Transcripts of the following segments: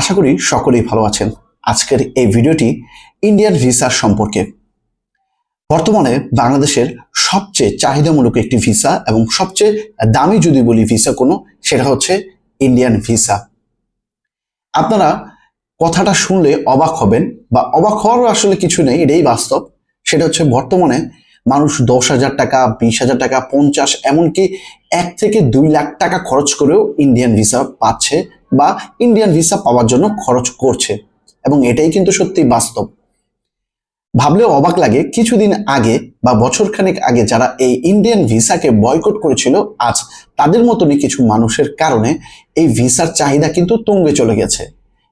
আশা করি সকলেই ভালো আছেন। আজকের এই ভিডিওটি ইন্ডিয়ান ভিসার সম্পর্কে। বর্তমানে বাংলাদেশের সবচেয়ে চাহিদামূলক একটি ভিসা এবং সবচেয়ে দামি যদি বলি ভিসা কোনো, সেটা হচ্ছে ইন্ডিয়ান ভিসা। আপনারা কথাটা শুনলে অবাক হবেন, বা অবাক হওয়ারও আসলে কিছু নেই, এটাই বাস্তব। সেটা হচ্ছে বর্তমানে মানুষ 10,000 টাকা, 20,000 টাকা, 50, এমনকি 1 থেকে 2 লাখ টাকা খরচ করেও ইন্ডিয়ান ভিসা পাচ্ছে বা ইন্ডিয়ান ভিসা পাওয়ার জন্য খরচ করছে, এবং এটাই কিন্তু সত্যি বাস্তব। ভাবলেও অবাক লাগে, কিছুদিন আগে বা বছরখানেক আগে যারা এই ইন্ডিয়ান ভিসাকে বয়কট করেছিল, আজ তাদের মতনই কিছু মানুষের কারণে এই ভিসার চাহিদা কিন্তু তুঙ্গে চলে গেছে।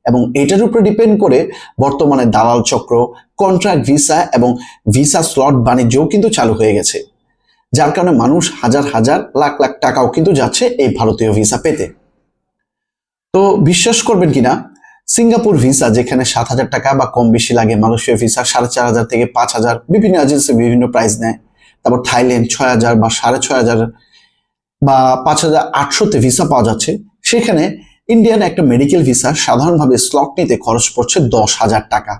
এবং এটার উপরে ডিপেন্ড করে বর্তমানে দালাল চক্র, কন্ট্রাক্ট ভিসা এবং ভিসা স্লট বাণিজ্যও কিন্তু চালু হয়ে গেছে, যার কারণে মানুষ হাজার হাজার লাখ লাখ টাকাও কিন্তু যাচ্ছে এই ভারতীয় ভিসা পেতে। তো বিশ্বাস করবেন কিনা, সিঙ্গাপুর ভিসা যেখানে 7,000 টাকা বা কম বেশি লাগে, মালয়েশিয়া ভিসা 4,500 থেকে 5,000, বিভিন্ন এজেন্সি বিভিন্ন প্রাইস নেয়। তারপর থাইল্যান্ড 6,000 বা 6,500 বা 5,800-তে ভিসা পাওয়া যাচ্ছে। সেখানে ইন্ডিয়ান একটা মেডিকেল ভিসা সাধারণভাবে স্লট নিতে খরচ পড়ছে 10,000 টাকা।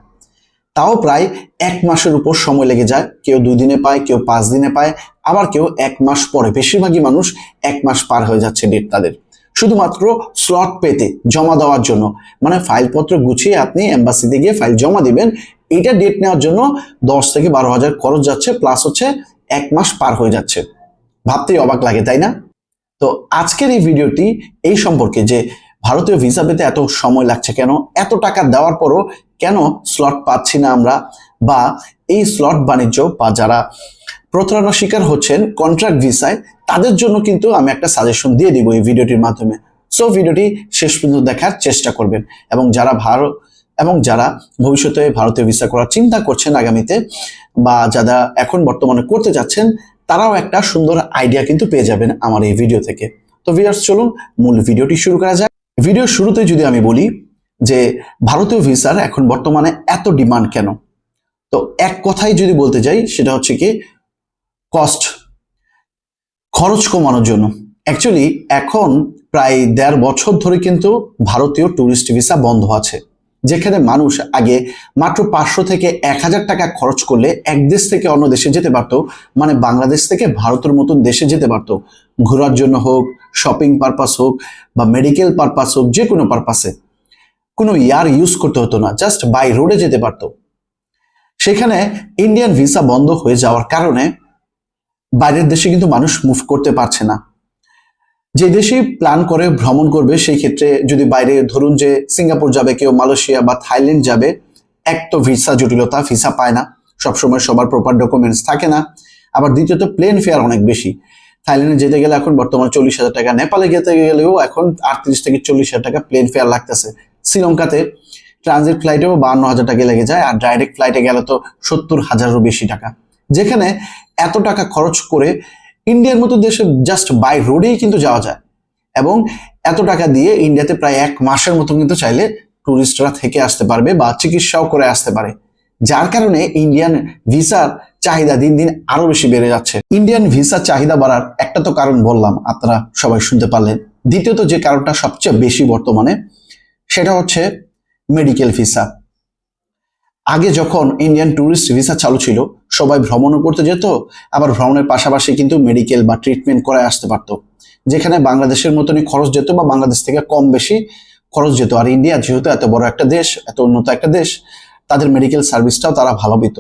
তাও প্রায় 1 মাসের উপর সময় লেগে যায়। কেউ 2 দিনে পায়, কেউ 5 দিনে পায়, আবার কেউ 1 মাস পরে। বেশিরভাগই মানুষ 1 মাস পার হয়ে যাচ্ছে ডেট তাদের, শুধুমাত্র স্লট পেতে, জমা দেওয়ার জন্য। মানে ফাইলপত্র গুছিয়ে আপনি এম্বাসিতে গিয়ে ফাইল জমা দিবেন, এইটা ডেট নেওয়ার জন্য 10 থেকে 12,000 খরচ যাচ্ছে, প্লাস হচ্ছে 1 মাস পার হয়ে যাচ্ছে। ভাবতেই অবাক লাগে, তাই না? তো আজকের এই ভিডিওটি এই সম্পর্কে, যে ভারতীয় ভিসা পেতে এত সময় লাগছে কেন, এত টাকা দেওয়ার পরও কেন স্লট পাচ্ছি না আমরা, বা এই স্লট বাণিজ্য বা যারা প্রতারণার শিকার হচ্ছেন কন্ট্রাক্ট ভিসায়, তাদের জন্য কিন্তু আমি একটা সাজেশন দিয়ে দিব এই ভিডিওটির মাধ্যমে। সো ভিডিওটি শেষ পর্যন্ত দেখার চেষ্টা করবেন, এবং যারা ভবিষ্যতে ভারতীয় ভিসা করার চিন্তা করছেন আগামীতে, বা যারা এখন বর্তমানে করতে যাচ্ছেন, তারাও একটা সুন্দর আইডিয়া কিন্তু পেয়ে যাবেন আমার এই ভিডিও থেকে। তো ভিউয়ার্স, চলুন মূল ভিডিওটি শুরু করা যায়। ভিডিওর শুরুতে যদি আমি বলি যে ভারতীয় ভিসার এখন বর্তমানে এত ডিমান্ড কেন, তো এক কথাই যদি বলতে যাই, সেটা হচ্ছে কি কস্ট, খরচ কমানোর জন্য। অ্যাকচুয়ালি এখন প্রায় 1.5 বছর ধরে কিন্তু ভারতীয় ট্যুরিস্ট ভিসা বন্ধ আছে, যেখানে মানুষ আগে মাত্র 500 থেকে 1,000 টাকা খরচ করলে এক দেশ থেকে অন্য দেশে যেতে পারতো। মানে বাংলাদেশ থেকে ভারতের মতন দেশে যেতে পারতো, ঘোরার জন্য হোক, শপিং পারপাস হোক, বা মেডিকেল পারপাস হোক, যে কোনো পারপাসে। কোনো ইয়ার ইউজ করতে হতো না, জাস্ট বাই রোডে যেতে পারতো। সেখানে ইন্ডিয়ান ভিসা বন্ধ হয়ে যাওয়ার কারণে বাইরের দেশে কিন্তু মানুষ মুভ করতে পারছে না। যে দেশে প্ল্যান করে ভ্রমণ করবে, সেই ক্ষেত্রে যদি বাইরে ধরুন যে সিঙ্গাপুর যাবে, কেউ মালয়েশিয়া বা থাইল্যান্ড যাবে, এক তো ভিসা জটিলতা, ভিসা পায় না, সবসময় সবার প্রপার ডকুমেন্টস থাকে না। আবার দ্বিতীয়ত প্লেন ফেয়ার অনেক বেশি। থাইল্যান্ডে যেতে গেলে এখন বর্তমানে 40,000 টাকা, নেপালে যেতে গেলেও এখন 38 থেকে 40,000 টাকা প্লেন ফেয়ার লাগতেছে। শ্রীলঙ্কাতে ট্রানজিট ফ্লাইটেও 52,000 টাকা লেগে যায়, আর ডাইরেক্ট ফ্লাইটে গেলে তো 70,000-এরও বেশি টাকা। যেখানে এত টাকা খরচ করে ইন্ডিয়ার মতো দেশে জাস্ট বাই রোডেই কিন্তু যাওয়া যায়, এবং এত টাকা দিয়ে ইন্ডিয়াতে প্রায় 1 মাসের মতো কিন্তু চাইলে টুরিস্টরা থেকে আসতে পারবে বা চিকিৎসাও করে আসতে পারে। যার কারণে ইন্ডিয়ান ভিসার চাহিদা দিন দিন আরো বেশি বেড়ে যাচ্ছে। ইন্ডিয়ান ভিসা চাহিদা বাড়ার একটা তো কারণ বললাম, আপনারা সবাই শুনতে পারলেন। দ্বিতীয়ত যে কারণটা সবচেয়ে বেশি বর্তমানে, সেটা হচ্ছে মেডিকেল ভিসা। আগে যখন ইন্ডিয়ান ট্যুরিস্ট ভিসা চালু ছিল, সবাই ভ্রমণও করতে যেত, আবার ভ্রমণের পাশাপাশি কিন্তু মেডিকেল বা ট্রিটমেন্ট করে আসতে পারতো, যেখানে বাংলাদেশের মতনই খরচ যেত বা বাংলাদেশ থেকে কম বেশি খরচ যেত। আর ইন্ডিয়া যেহেতু এত বড় একটা দেশ, এত উন্নত একটা দেশ, তাদের মেডিকেল সার্ভিসটাও তারা ভালো পেত।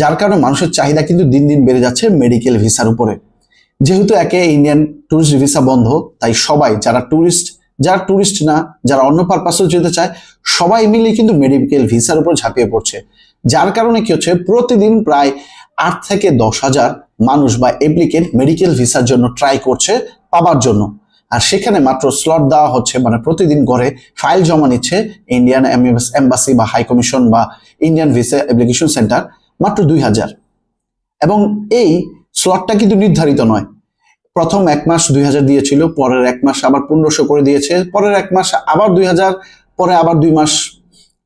যার কারণে মানুষের চাহিদা কিন্তু দিন দিন বেড়ে যাচ্ছে মেডিকেল ভিসার উপরে। যেহেতু একে ইন্ডিয়ান ট্যুরিস্ট ভিসা বন্ধ, তাই সবাই যারা ট্যুরিস্ট না, যারা অন্য পারপাসে যেতে চায়, সবাই মিলে কিন্তু মেডিকেল ভিসার উপর ঝাঁপিয়ে পড়ছে। যার কারণে কি হচ্ছে, প্রতিদিন প্রায় 8 থেকে 10,000 মানুষ বা অ্যাপ্লিকেন্ট মেডিকেল ভিসার জন্য ট্রাই করছে পাবার জন্য। আর সেখানে মাত্র স্লট দেওয়া হচ্ছে, মানে প্রতিদিন ঘরে ফাইল জমা নিচ্ছে ইন্ডিয়ান এম্বাসি বা হাই কমিশন বা ইন্ডিয়ান ভিসা অ্যাপ্লিকেশন সেন্টার, মাত্র 2,000। এবং এই স্লটটা কিন্তু নির্ধারিত নয়। প্রথম 1 মাস 2,000 দিয়েছিল, পরের 1 মাস আবার 1,500 করে দিয়েছে, পরের 1 মাস আবার 2,000, পরে আবার 2 মাস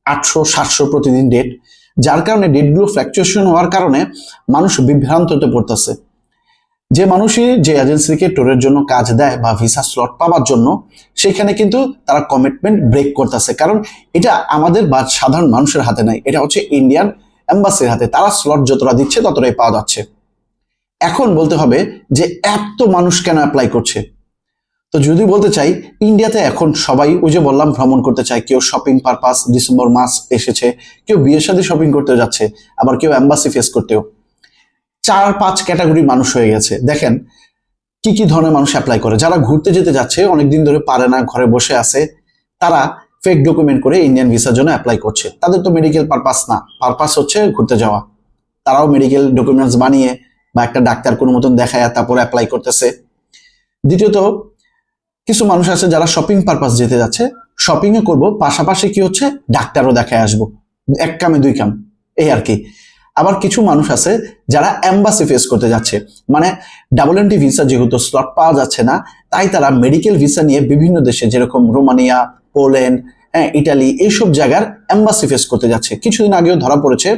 800-700 প্রতিদিন ডেট। যার কারণে ডেটগুলো ফ্ল্যাকচুয়েশন হওয়ার কারণে মানুষ বিভ্রান্ত হতে পড়তেছে। যে মানুষই যে এজেন্সিকে ট্যুরের জন্য কাজ দেয় বা ভিসা স্লট পাওয়ার জন্য, সেখানে কিন্তু তারা কমিটমেন্ট ব্রেক করতেছে। কারণ এটা আমাদের বা সাধারণ মানুষের হাতে নাই, এটা হচ্ছে ইন্ডিয়ান এম্বাসির হাতে। তারা স্লট যতটা দিচ্ছে ততটাই পাওয়া যাচ্ছে। এখন বলতে হবে যে এত মানুষ কেন অ্যাপ্লাই করছে। তো যদি বলতে চাই, ইন্ডিয়াতে এখন সবাই ওই যে বললাম ভ্রমণ করতে চায়, কেউ শপিং পারপাস, ডিসেম্বর মাস এসেছে, কেউ বিয়ের সাথে শপিং করতে যাচ্ছে, আবার কেউ এম্বাসি ফেস করতেও। 4-5 ক্যাটাগরি মানুষ হয়ে গেছে। দেখেন কি কি ধরনের মানুষ অ্যাপ্লাই করে। যারা ঘুরতে যেতে যাচ্ছে, অনেকদিন ধরে পারে না, ঘরে বসে আছে, তারা ফেক ডকুমেন্ট করে ইন্ডিয়ান ভিসার জন্য অ্যাপ্লাই করছে। তাদের তো মেডিকেল পারপাস না, পারপাস হচ্ছে ঘুরতে যাওয়া। তারাও মেডিকেল ডকুমেন্টস বানিয়ে বা একটা ডাক্তার কোনো মতন দেখায় তারপরে অ্যাপ্লাই করতেছে। দ্বিতীয়ত, কিছু মানুষ আছে যারা শপিং পারপাস যেতে যাচ্ছে, শপিং এ করবো, পাশাপাশি কি হচ্ছে ডাক্তারও দেখায় আসবো, এক কামে দুই কাম, এই আর কি। আবার কিছু মানুষ আছে যারা এম্বাসি ফেস করতে যাচ্ছে, মানে WNT ভিসা যেহেতু স্লট পাওয়া যাচ্ছে না, তাই তারা মেডিকেল ভিসা নিয়ে বিভিন্ন দেশে, যেরকম রোমানিয়া, পোল্যান্ড, ইটালি, এইসব জায়গার এম্বাসি ফেস করতে যাচ্ছে। কিছুদিন আগেও ধরা পড়েছে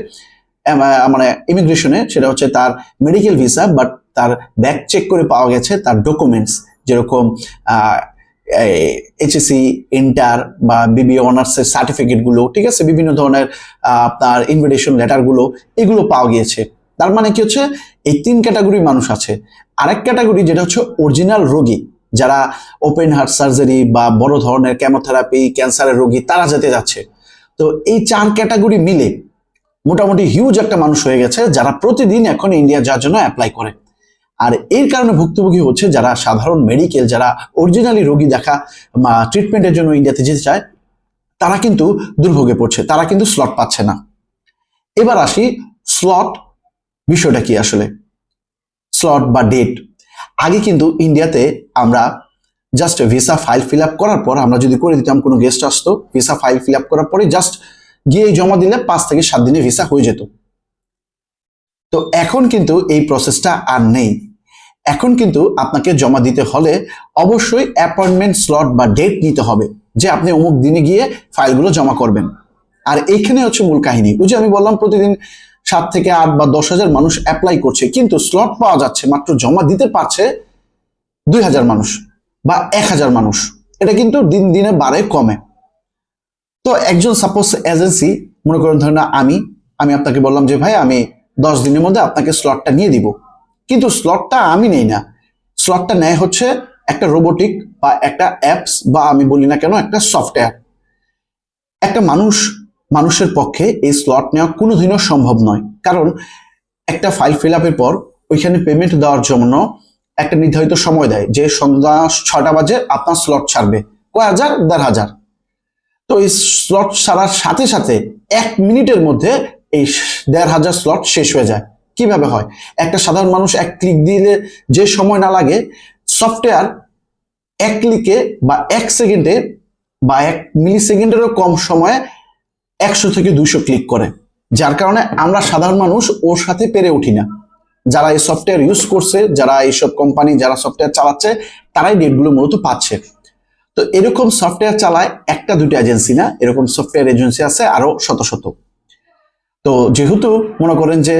মানে ইমিগ্রেশনে, সেটা হচ্ছে তার মেডিকেল ভিসা, বাট তার ব্যাক চেক করে পাওয়া গেছে তার ডকুমেন্টস, যেরকম HSC, ইন্টার বা BBA অনার্সের সার্টিফিকেটগুলো, ঠিক আছে, বিভিন্ন ধরনের আপনার ইনভিটেশন লেটারগুলো, এগুলো পাওয়া গিয়েছে। তার মানে কি হচ্ছে, এই 3 ক্যাটাগরি মানুষ আছে। আরেক ক্যাটাগরি যেটা হচ্ছে অরিজিনাল রোগী, যারা ওপেন হার্ট সার্জারি বা বড় ধরনের কেমোথেরাপি, ক্যান্সারের রোগী, তারা যেতে যাচ্ছে। তো এই 4 ক্যাটাগরি মিলে মোটামুটি হিউজ একটা মানুষ হয়ে গেছে, যারা প্রতিদিন এখন ইন্ডিয়া যাওয়ার জন্য অ্যাপ্লাই করে। আর এর কারণে ভুক্তভোগী হচ্ছে যারা সাধারণ মেডিকেল, যারা অরিজিনালি রোগী দেখা ট্রিটমেন্টের জন্য ইন্ডিয়াতে যেতে চায়, তারা কিন্তু দুর্ভোগে পড়ছে, তারা কিন্তু স্লট পাচ্ছে না। এবার আসি স্লট বিষয়টা কি আসলে, স্লট বা ডেট। আগে কিন্তু ইন্ডিয়াতে আমরা just visa file fill up করার পর, আমরা যদি করে দিতাম, কোনো গেস্ট আসতো, ভিসা ফাইল ফিল আপ করার পরে জাস্ট গিয়ে জমা দিলে 5 থেকে 7 দিনে ভিসা হয়ে যেত। তো এখন কিন্তু এই প্রসেসটা আর নেই। এখন কিন্তু আপনাকে জমা দিতে হলে অবশ্যই অ্যাপয়েন্টমেন্ট স্লট বা ডেট নিতে হবে, যে আপনি অমুক দিনে গিয়ে ফাইলগুলো জমা করবেন। আর এইখানে হচ্ছে মূল কাহিনী। ওই যে আমি বললাম প্রতিদিন 7 থেকে 8 বা 10,000 মানুষ অ্যাপ্লাই করছে, কিন্তু স্লট পাওয়া যাচ্ছে মাত্র, জমা দিতে পারছে 2,000 মানুষ বা 1,000 মানুষ। এটা কিন্তু দিন দিনে বাড়ে কমে। তো একজন সাপোজ এজেন্সি, মনে করেন ধরেন আমি আপনাকে বললাম যে ভাই আমি 10 দিনের মধ্যে আপনাকে স্লটটা নিয়ে দিব, কিন্তু স্লটটা আমি নেই না, স্লটটা নেয় হচ্ছে একটা রোবোটিক বা একটা অ্যাপস, বা আমি বলি না কেন একটা সফটওয়্যার। একটা মানুষের পক্ষে এই স্লট নেওয়া কোনোদিনও সম্ভব নয়। কারণ একটা ফাইল ফিল আপের পর ওইখানে পেমেন্ট দেওয়ার জন্য একটা নির্ধারিত সময় দেয়, যে সন্ধ্যা 6টা বাজে আপনার স্লট ছাড়বে, কয় হাজার, 1,500। তো এই স্লট ছাড়ার সাথে সাথে 1 মিনিটের মধ্যে এই 1,500 স্লট শেষ হয়ে যায়। কিভাবে হয়? একটা সাধারণ মানুষ 1 ক্লিক দিলে যে সময় না লাগে, সফটওয়্যার 1 ক্লিকে বা 1 সেকেন্ডে বা 1 মিলি সেকেন্ডেরও কম সময়ে 100 থেকে 200 ক্লিক করে, যার কারণে আমরা সাধারণ মানুষ ওর সাথে পেরে উঠি না। যারা এই সফটওয়্যার ইউজ করছে, যারা এইসব কোম্পানি, যারা সফটওয়্যার চালাচ্ছে, তারাই ডেটগুলো মূলত পাচ্ছে। তো এরকম সফটওয়্যার চালায় 1টা 2টা এজেন্সি না, এরকম সফটওয়্যার এজেন্সি আছে আরো শত শত। তো যেহেতু মনে করেন যে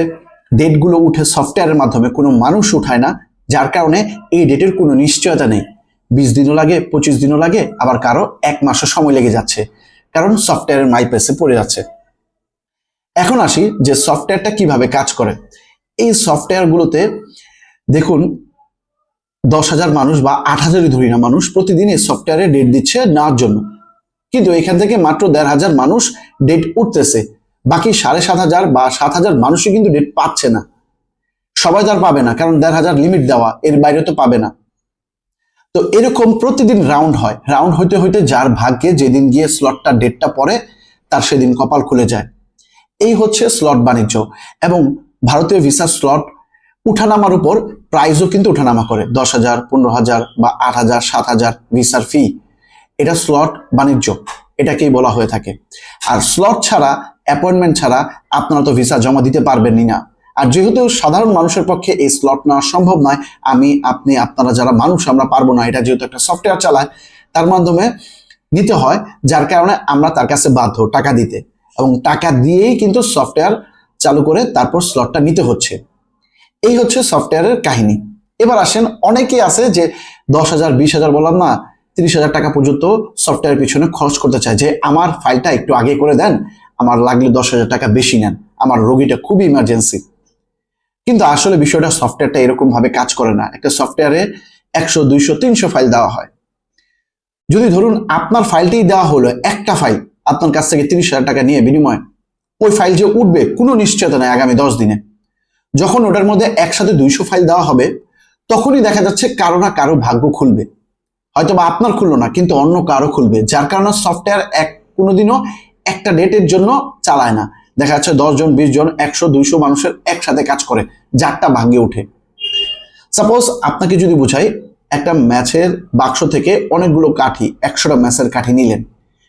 ডেটগুলো উঠে সফটওয়্যারের মাধ্যমে, কোনো মানুষ উঠায় না, যার কারণে এই ডেটের কোনো নিশ্চয়তা নেই। 20 দিনও লাগে, 25 দিনও লাগে, আবার কারো 1 মাসও সময় লেগে যাচ্ছে, কারণ সফটওয়্যারের মাইপেসে পড়ে যাচ্ছে। এখন আসি যে সফটওয়্যারটা কিভাবে কাজ করে। এই সফটওয়্যারগুলোতে দেখুন 10,000 মানুষ বা 8,000-ই ধরি না মানুষ প্রতিদিন এই সফটওয়্যারে ডেট দিচ্ছে নেওয়ার জন্য, কিন্তু এখান থেকে মাত্র 1,500 মানুষ ডেট উঠতেছে, বাকি 7,500 বা 7,000 মানুষই কিন্তু ডেট পাচ্ছে না। সবাই তার পাবে না, কারণ 1,500 লিমিট দেওয়া, এর বাইরে তো পাবে না। তো এরকম প্রতিদিন রাউন্ড হয়, রাউন্ড হইতে হইতে যার ভাগ্যে যেদিন গিয়ে স্লটটা ডেটটা পড়ে, তার সেদিন কপাল খুলে যায়। এই হচ্ছে স্লট বাণিজ্য। এবং ভারতীয় ভিসা স্লট উঠানামার উপর প্রাইসও কিন্তু উঠানামা করে, 10,000, 15,000 বা 8,000, 7,000 ভিসার ফি। এটা স্লট বাণিজ্য, এটাকেই বলা হয়ে থাকে। আর স্লট ছাড়া, অ্যাপয়েন্টমেন্ট ছাড়া আপনারা তো ভিসা জমা দিতে পারবেনই না। আর যেহেতু সাধারণ মানুষের পক্ষে এই স্লট নেওয়া সম্ভব নয়, আমি, আপনি, আপনারা যারা মানুষ, আমরা পারবো না। এটা যেহেতু একটা সফটওয়্যার চালায়, তার মাধ্যমে নিতে হয়, যার কারণে আমরা তার কাছে বাধ্য টাকা দিতে, এবং টাকা দিয়েই কিন্তু সফটওয়্যার চালু করে তারপর স্লটটা নিতে হচ্ছে। এই হচ্ছে সফটওয়্যারের কাহিনী। এবার আসেন, অনেকেই আছে যে 10,000 20,000 বললাম না, 30,000 টাকা পর্যন্ত সফটওয়্যার পিছনে খরচ করতে চায় যে আমার ফাইলটা একটু আগে করে দেন, আমার লাগলে 10,000 টাকা বেশি নেন, আমার রোগীটা খুবই ইমার্জেন্সি। কিন্তু আসলে বিষয়টা সফটওয়্যারটা এরকম ভাবে কাজ করে না। একটা সফটওয়্যারে 100 200 300 ফাইল দেওয়া হয়। যদি ধরুন আপনার ফাইলটি দেওয়া হলো একটা ফাইল, আপনার কাছ থেকে 30,000 টাকা নিয়ে বিনিময়, ওই ফাইল যে উঠবে কোনো নিশ্চয়তা নেই আগামী 10 দিনে। যখন ওটার মধ্যে একসাথে 200 ফাইল দেওয়া হবে, তখনই দেখা যাচ্ছে কারো না কারো ভাগ্য খুলবে। হয়তো বা আপনার খুললো না, কিন্তু অন্য কারো খুলবে, যার কারণে সফটওয়্যার কোনোদিনও একটা ডেটের জন্য চালায় না। দেখা যাচ্ছে 10 জন 20 জন 100 200 মানুষের একসাথে কাজ করে, যারটা ভাগ্যে ওঠে। সাপোজ আপনাকে যদি বুঝাই, একটা ম্যাচের বাক্স থেকে অনেকগুলো কাঠি, 100টা ম্যাচের কাঠি নিলেন,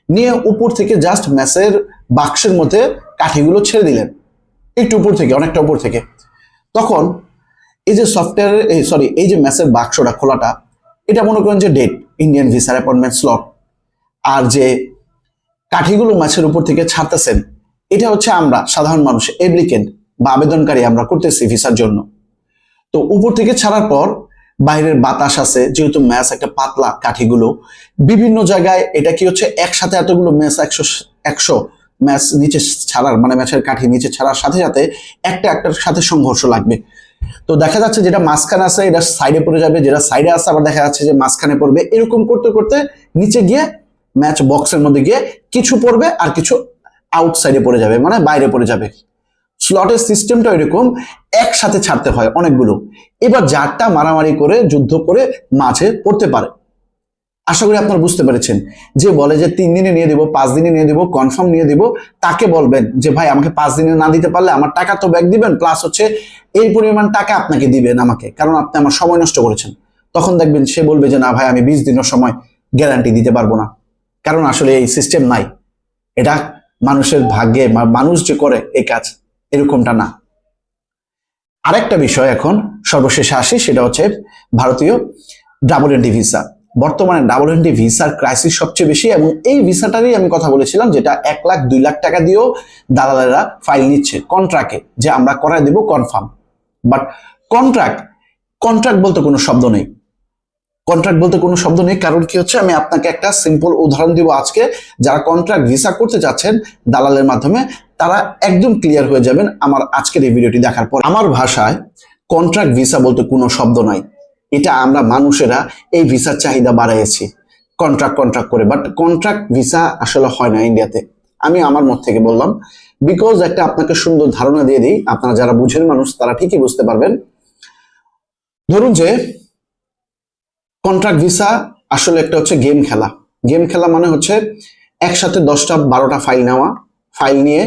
নিয়ে উপর থেকে জাস্ট ম্যাচের বাক্সের মধ্যে কাঠিগুলো ছেড়ে দিলেন, একটু উপর থেকে, অনেকটা উপর থেকে। তখন এই যে সফটওয়্যারের এই যে ম্যাচের বাক্সটা খোলাটা, এটা মনে করেন যে ডেট, ইন্ডিয়ান ভিসার অ্যাপয়েন্টমেন্ট স্লট। আর যে কাঠিগুলো ম্যাচের উপর থেকে ছাড়তেছেন, এটা হচ্ছে আমরা সাধারণ মানুষ, অ্যাপ্লিকেন্ট বা আবেদনকারী, আমরা করতেছি ভিসার জন্য। তো উপর থেকে ছাড়ার পর বাইরের বাতাস আছে, যেহেতু ম্যাচ একটা পাতলা, কাঠিগুলো বিভিন্ন জায়গায়, এটা কি হচ্ছে একসাথে এতগুলো ম্যাচ 100 ম্যাচ নিচে ছাড়ার, মানে ম্যাচের কাঠি নিচে ছাড়ার সাথে সাথে একটার সাথে সংঘর্ষ লাগবে। তো দেখা যাচ্ছে যেটা মাঝখানে আছে এটা সাইডে পড়ে যাবে, যেটা সাইডে আছে আবার দেখা যাচ্ছে যে মাঝখানে পড়বে। এরকম করতে করতে নিচে গিয়ে ম্যাচ বক্সের মধ্যে গিয়ে কিছু পড়বে আর কিছু আউটসাইডে পড়ে যাবে, মানে বাইরে পড়ে যাবে। স্লটের সিস্টেমটা এরকম, একসাথে ছাড়তে হয় অনেকগুলো। এবার যারটা মারামারি করে যুদ্ধ করে মাঝে পড়তে পারে। আশা করি আপনারা বুঝতে পেরেছেন। যে বলে যে 3 দিনে নিয়ে দিব, 5 দিনে নিয়ে দিব, কনফার্ম নিয়ে দিব, তাকে বলবেন যে ভাই আমাকে 5 দিনে না দিতে পারলে আমার টাকা তো ব্যাক দিবেন, প্লাস হচ্ছে এই পরিমাণ টাকা আপনাকে দিবেন আমাকে, কারণ আপনি আমার সময় নষ্ট করেছেন। তখন দেখবেন সে বলবে যে না ভাই আমি 20 দিনের সময় গ্যারান্টি দিতে পারবো না, কারণ আসলে এই সিস্টেম নাই। এটা মানুষের ভাগ্যে, মানুষ যে করে এই কাজ, এরকমটা না। আরেকটা বিষয় এখন সর্বশেষে আসি, সেটা হচ্ছে ভারতীয় ডাবল-এন্ট্রি ভিসা। বর্তমানে ডাবল-এন্ট্রি ভিসার ক্রাইসিস সবচেয়ে বেশি, এবং এই ভিসাটারই আমি কথা বলেছিলাম, যেটা 1 লাখ 2 লাখ টাকা দিয়েও দালালেরা ফাইল নিচ্ছে কন্ট্রাক্টে, যে আমরা করায় দেব কনফার্ম। বাট কন্ট্রাক্ট বলতে কোনো শব্দ নেই। কারণ কি হচ্ছে, আমি আপনাকে একটা সিম্পল উদাহরণ দিব আজকে। যারা কন্ট্রাক্ট ভিসা করতে চাচ্ছেন দালালের মাধ্যমে, তারা একদম ক্লিয়ার হয়ে যাবেন আমার আজকের এই ভিডিওটি দেখার পর। আমার ভাষায় কন্ট্রাক্ট ভিসা বলতে কোনো শব্দ নাই। এটা আমরা মানুষেরা এই ভিসার চাহিদা বাড়াইছি কন্ট্রাক্ট করে, বাট কন্ট্রাক্ট ভিসা আসলে হয় না ইন্ডিয়াতে। আমি আমার মত থেকে বললাম, বিকজ একটা আপনাকে সুন্দর ধারণা দিয়ে দিই, আপনারা যারা বুঝেন মানুষ তারা ঠিকই বুঝতে পারবেন। ধরুন যে কন্ট্রাক্ট ভিসা আসলে একটা হচ্ছে গেম খেলা মানে হচ্ছে একসাথে 10টা 12টা ফাইল নেওয়া, ফাইল নিয়ে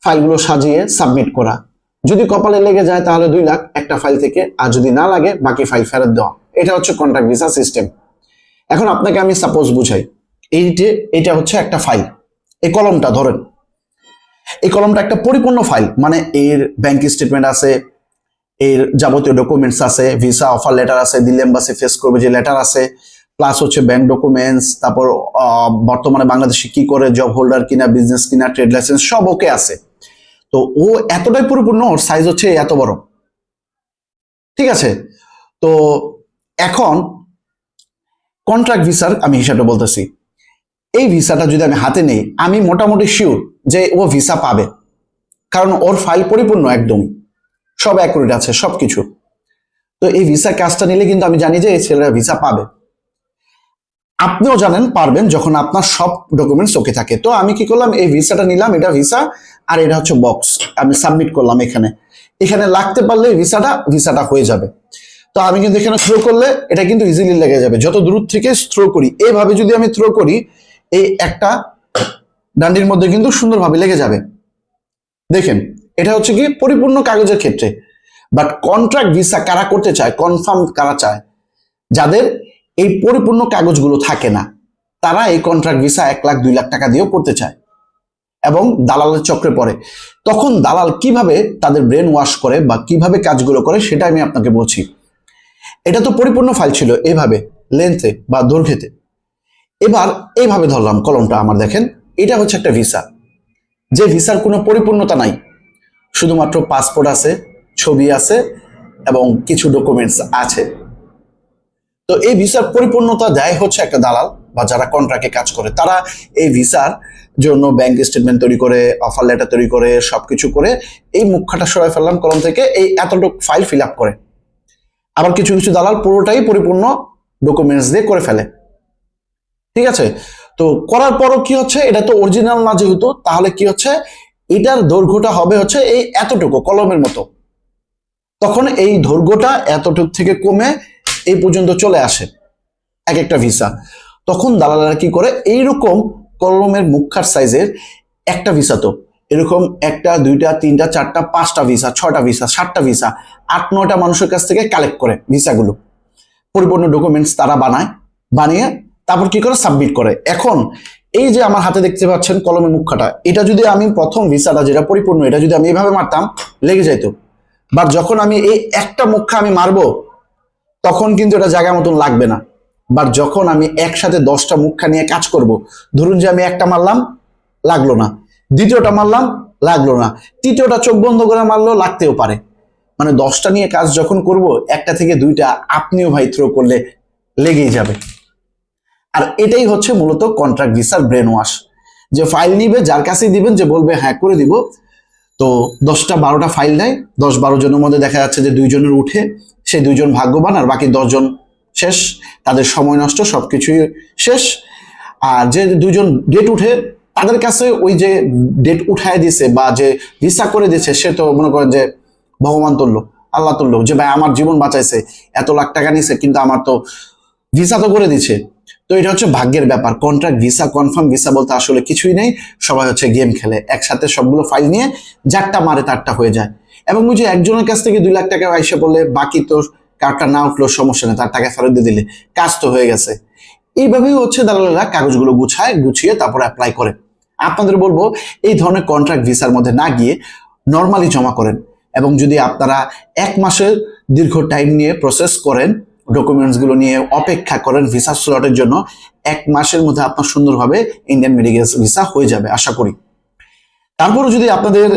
ফাইলগুলো সাজিয়ে সাবমিট করা। যদি কপালে লেগে যায় তাহলে 2 লাখ একটা ফাইল থেকে, আর যদি না লাগে বাকি ফাইল ফেরত দেওয়া। এটা হচ্ছে কন্ট্রাক্ট ভিসা সিস্টেম। এখন আপনাকে আমি সাপোজ বুঝাই, এইটা হচ্ছে একটা ফাইল। এই কলমটা ধরেন, এই কলমটা একটা পরিপূর্ণ ফাইল, মানে এর ব্যাংক স্টেটমেন্ট আছে, এর যাবতীয় ডকুমেন্টস আছে, ভিসা অফার লেটার আছে, দিল্লি এম্বাসি ফেস করবে যে লেটার আছে, প্লাস হচ্ছে ব্যাংক ডকুমেন্টস, তারপর বর্তমানে বাংলাদেশে কি করে, জব হোল্ডার কিনা, বিজনেস কিনা, ট্রেড লাইসেন্স সব ওকে আছে। তো ও এতটাই পরিপূর্ণ, ওর সাইজ হচ্ছে এত বড়, ঠিক আছে। তো এখন কন্ট্রাক্ট ভিসার আমি হিসাবটা বলতেছি, এই ভিসাটা যদি আমি হাতে নেই, আমি মোটামুটি শিওর যে ও ভিসা পাবে, কারণ ওর ফাইল পরিপূর্ণ, একদম সব অ্যাকুরেট আছে সবকিছু। তো এই ভিসা কাজটা নিলে কিন্তু আমি জানি যে এই ছেলেরা ভিসা পাবে। আপনিও জানেন পারবেন যখন আপনার সব ডকুমেন্টস ওকে থাকে। তো আমি কি করলাম, এই ভিসাটা নিলাম, এটা ভিসা আর এটা হচ্ছে বক্স, আমি সাবমিট করলাম। এখানে লাগতে পারলে ভিসাটা হয়ে যাবে। তো আমি কিন্তু এখানে থ্রো করলে এটা কিন্তু ইজিলি লেগে যাবে, যত দূর থেকে থ্রো করি। এইভাবে যদি আমি থ্রো করি, এই একটা ডান্ডির মধ্যে কিন্তু সুন্দরভাবে লেগে যাবে। দেখেন, এটা হচ্ছে কি পরিপূর্ণ কাগজের ক্ষেত্রে। বাট কন্ট্রাক্ট ভিসা কারা করতে চায়, কনফার্ম কারা চায়, যাদের এই পরিপূর্ণ কাগজগুলো থাকে না, তারা এই কন্ট্রাক্ট ভিসা 1 লাখ 2 লাখ টাকা দিয়েও করতে চায় এবং দালালের চক্রে পড়ে। তখন দালাল কিভাবে তাদের ব্রেন ওয়াশ করে বা কিভাবে কাজগুলো করে সেটা আমি আপনাকে বলছি। এটা তো পরিপূর্ণ ফাইল ছিল এইভাবে লেন্থে বা দৈর্ঘ্যেতে। এবার এইভাবে ধরলাম কলমটা আমার, দেখেন এটা হচ্ছে একটা ভিসা, যে ভিসার কোনো পরিপূর্ণতা নাই, শুধুমাত্র পাসপোর্ট আছে, ছবি আছে, এবং কিছু ডকুমেন্টস আছে। তো এই ভিসার পরিপূর্ণতা দেয় হচ্ছে একটা দালাল বা যারা কন্ট্রাক্টে কাজ করে, তারা এই ভিসার জন্য ব্যাংক স্টেটমেন্ট তৈরি করে, অফার লেটার তৈরি করে, সবকিছু করে এই মুখখাটা সরাই ফেললাম কলম থেকে, এই এতটুকু ফাইল ফিল আপ করে। আবার কিছু কিছু দালাল পুরোটাই পরিপূর্ণ ডকুমেন্টস দিয়ে করে ফেলে, ঠিক আছে। তো করার পরও কি হচ্ছে, এটা তো অরিজিনাল না যেহেতু, তাহলে কি হচ্ছে, এটার দৈর্ঘ্যটা হবে হচ্ছে এই এতটুকু কলমের মতো। তখন এই দৈর্ঘ্যটা এতটুকু থেকে কমে এই পর্যন্ত চলে আসে এক একটা ভিসা। তখন দালালেরা কি করে, এইরকম কলমের মুখখার সাইজের একটা ভিসা, তো এরকম একটা, দুইটা, তিনটা, চারটা, পাঁচটা ভিসা, ছয়টা ভিসা, সাতটা ভিসা, 8-9টা মানুষের কাছ থেকে কালেক্ট করে ভিসাগুলো, পরিপূর্ণ ডকুমেন্টস তারা বানিয়ে তারপর কি করে সাবমিট করে। এখন এই যে আমার হাতে দেখতে পাচ্ছেন কলমের মুখখাটা, এটা যদি আমি প্রথম ভিসাটা যেটা পরিপূর্ণ, এটা যদি আমি এইভাবে মারতাম লেগে যাইতো। বাট যখন আমি এই একটা মুখা আমি মারবো তখন কিন্তু এটা জায়গা মতন লাগবে না। বাট যখন আমি একসাথে 10টা মুখা নিয়ে কাজ করব, ধরুন যে আমি একটা মারলাম লাগলো না, দ্বিতীয়টা মারলাম লাগলো না, তৃতীয়টা চোখ বন্ধ করে মারলো লাগতেও পারে। মানে 10টা নিয়ে কাজ যখন করব, একটা থেকে দুইটা আপনিও ভাই থ্রো করলে লেগেই যাবে। আর এটাই হচ্ছে মূলত কন্ট্রাক্ট ভিসার ব্রেন ওয়াশ, যে ফাইল নিবে, যার কাছেই দিবেন, যে বলবে হ্যাঁ করে দিব, তো 10টা-12টা ফাইল দেয়, 10-12 জনের মধ্যে দেখা যাচ্ছে যে 2 জনের উঠে, সেই 2 জন ভাগ্যবান, আর বাকি 10 জন শেষ, তাদের সময় নষ্ট, সবকিছুই শেষ। আর যে 2 জন ডেট উঠে, তাদের কাছে ওই যে ডেট উঠায় দিছে বা যে ভিসা করে দিচ্ছে, সে তো মনে করেন যে ভগবান তুল্য, আল্লাহ তুল্য, যে ভাই আমার জীবন বাঁচাইছে, এত লাখ টাকা নিছে, কিন্তু আমার তো ভিসা তো করে দিচ্ছে। তো এটা হচ্ছে ভাগ্যের ব্যাপার। কন্ট্রাক্ট ভিসা, কনফার্ম ভিসা বলতে আসলে কিছুই নেই, সবাই হচ্ছে গেম খেলে, একসাথে সবগুলো ফাইল নিয়ে যারটা মারে তারটা হয়ে যায়। এবং বুঝি একজনের কাছ থেকে 2 লাখ টাকা আইসে পড়লে, বাকি তো কারটা না উঠলো সমস্যা নেই, তার টাকা ফেরত দিয়ে দিলে কাজ তো হয়ে গেছে। এইভাবেই হচ্ছে দালালেরা কাগজগুলো গুছিয়ে তারপর অ্যাপ্লাই করে। আপনাদের বলবো এই ধরনের কন্ট্রাক্ট ভিসার মধ্যে না গিয়ে নর্মালি জমা করেন, এবং যদি আপনারা 1 মাসের দীর্ঘ টাইম নিয়ে প্রসেস করেন, ডকুমেন্টসগুলো নিয়ে অপেক্ষা করেন ভিসা স্লটের জন্য, 1 মাসের মধ্যে আপনার সুন্দরভাবে ইন্ডিয়ান মেডিকেল ভিসা হয়ে যাবে আশা করি। তারপরে যদি আপনাদের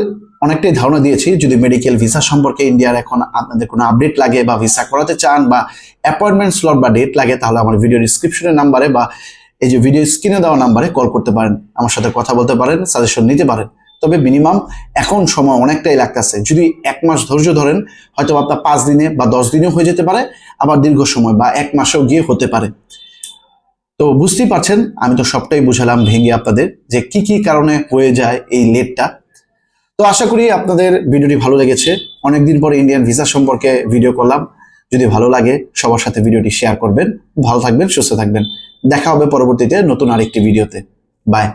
অনেকটাই ধারণা দিয়েছি, যদি মেডিকেল ভিসা সম্পর্কে ইন্ডিয়ার এখন আপনাদের কোনো আপডেট লাগে বা ভিসা করাতে চান বা অ্যাপয়েন্টমেন্ট স্লট বা ডেট লাগে, তাহলে আমার ভিডিও ডিসক্রিপশনের নাম্বারে বা এই যে ভিডিও স্ক্রিনে দেওয়া নাম্বারে কল করতে পারেন, আমার সাথে কথা বলতে পারেন, সাজেশন নিতে পারেন। তবে মিনিমাম এখন সময় অনেকটাই লাগতেছে, যদি 1 মাস ধৈর্য ধরেন হয়তো আপনার 5 দিনে বা 10 দিনেও হয়ে যেতে পারে, আবার দীর্ঘ সময় বা 1 মাসেও গিয়ে হতে পারে। তো বুঝতেই পারছেন, আমি তো সবটাই বুঝালাম ভেঙে আপনাদের, যে কি কি কারণে হয়ে যায় এই লেটটা। তো আশা করি আপনাদের ভিডিওটি ভালো লেগেছে। অনেকদিন পরে ইন্ডিয়ান ভিসা সম্পর্কে ভিডিও করলাম। যদি ভালো লাগে সবার সাথে ভিডিওটি শেয়ার করবেন। ভালো থাকবেন, সুস্থ থাকবেন। দেখা হবে পরবর্তীতে নতুন আরেকটি ভিডিওতে। বাই।